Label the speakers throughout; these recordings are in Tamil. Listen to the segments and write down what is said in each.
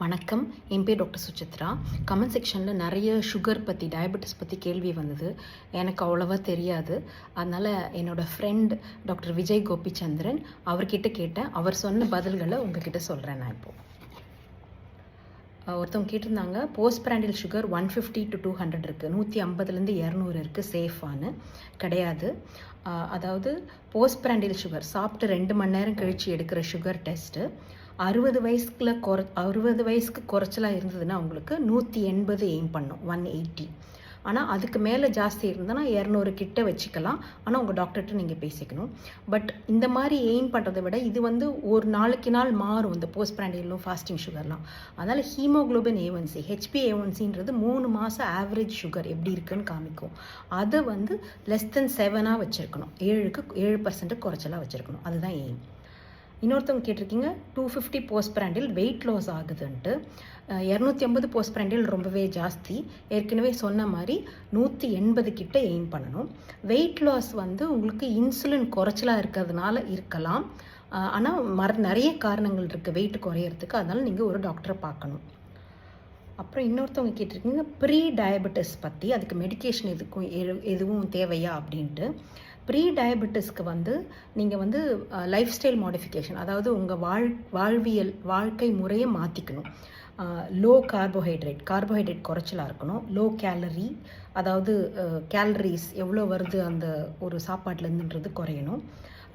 Speaker 1: வணக்கம். என் பேர் டாக்டர் சுசித்ரா. கமெண்ட் செக்ஷனில் நிறைய சுகர் பற்றி, டயபெட்டிஸ் பற்றி கேள்வி வந்தது. எனக்கு அவ்வளோவா தெரியாது. அதனால் என்னோடய ஃப்ரெண்ட் டாக்டர் விஜய் கோபிச்சந்திரன் அவர்கிட்ட கேட்டேன். அவர் சொன்ன பதில்களை உங்ககிட்ட சொல்கிறேன். நான் இப்போது ஒருத்தவங்க கேட்டிருந்தாங்க, போஸ்ட் பிராண்டியல் சுகர் 150 to 200 இருக்குது, 150லேருந்து 200 இருக்குது, சேஃபானு. கிடையாது. அதாவது போஸ்ட் பிராண்டியல் சுகர் சாப்பிட்டு 2 மணி நேரம் கழித்து எடுக்கிற சுகர் டெஸ்ட்டு 60 வயசுக்கு குறைச்சலாக இருந்ததுன்னா உங்களுக்கு 180 எய்ம் பண்ணும், 180. ஆனால் அதுக்கு மேலே ஜாஸ்தி இருந்ததுன்னா 200 கிட்ட வச்சுக்கலாம். ஆனால் உங்கள் டாக்டர்கிட்ட நீங்கள் பேசிக்கணும். பட் இந்த மாதிரி எய்ம் பண்ணுறதை விட இது ஒரு நாளுக்கு நாள் மாறும், இந்த போஸ்ட் பிராண்டியலும் ஃபாஸ்டிங் சுகர்லாம். அதனால் ஹீமோக்ளோபின் A1C, HbA1cன்றது 3 மாதம் ஆவரேஜ் சுகர் எப்படி இருக்குன்னு காமிக்கும். அதை லெஸ் தென் 7ஆக வச்சுருக்கணும், 7% குறைச்சலாக வச்சுருக்கணும். அதுதான் எய்ம். இன்னொருத்தவங்க கேட்டிருக்கீங்க, 250 போஸ்ட் பிராண்டில் வெயிட் லாஸ் ஆகுதுன்ட்டு. 250 போஸ்ட் பிராண்டில் ரொம்பவே ஜாஸ்தி. ஏற்கனவே சொன்ன மாதிரி 180 கிட்ட எய்ம் பண்ணணும். வெயிட் லாஸ் உங்களுக்கு இன்சுலின் குறைச்சலாக இருக்கிறதுனால இருக்கலாம். ஆனால் நிறைய காரணங்கள் இருக்குது வெயிட் குறையிறதுக்கு. அதனால் நீங்கள் ஒரு டாக்டரை பார்க்கணும். அப்புறம் இன்னொருத்தவங்க கேட்டிருக்கீங்க, ப்ரீ டயபெட்டிஸ் பற்றி, அதுக்கு மெடிக்கேஷன் எதுவும் தேவையா அப்படின்ட்டு. ப்ரீ டயபெட்டிஸ்க்கு நீங்கள் லைஃப் ஸ்டைல் மாடிஃபிகேஷன், அதாவது உங்கள் வாழ்க்கை முறையை மாற்றிக்கணும். லோ கார்போஹைட்ரேட் குறைச்சலாக இருக்கணும். லோ கேலரி, அதாவது கேலரிஸ் எவ்வளோ வருது அந்த ஒரு சாப்பாட்டிலேருந்துன்றது குறையணும்.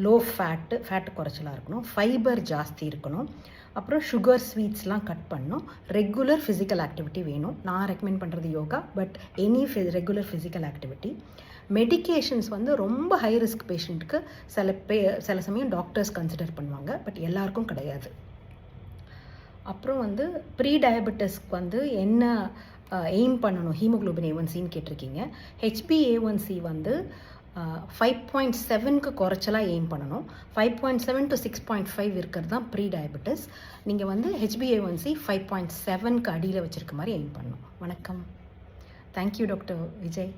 Speaker 1: லோ ஃபேட்டு குறைச்சலாக இருக்கணும். ஃபைபர் ஜாஸ்தி இருக்கணும். அப்புறம் சுகர், ஸ்வீட்ஸ்லாம் கட் பண்ணணும். ரெகுலர் ஃபிசிக்கல் ஆக்டிவிட்டி வேணும். நான் ரெக்கமெண்ட் பண்ணுறது yoga, but any regular physical activity. Medications ரொம்ப ஹை ரிஸ்க் பேஷண்ட்டுக்கு சில சமயம் டாக்டர்ஸ் கன்சிடர் பண்ணுவாங்க, பட் எல்லாருக்கும் கிடையாது. அப்புறம் ப்ரீ டயபெட்டிஸ்க்கு என்ன எய்ம் பண்ணணும் ஹீமோக்ளோபின் A1Cன்னு கேட்டிருக்கீங்க. HbA1c 5.7க்கு குறைச்சலாக எய்ம் பண்ணணும். 5.7 to 6.5 இருக்கிறது தான் ப்ரீ டயபெட்டிஸ். நீங்கள் HbA1c 5.7க்கு அடியில் வச்சுருக்க மாதிரி எய்ம் பண்ணணும். வணக்கம். Thank you doctor Vijay.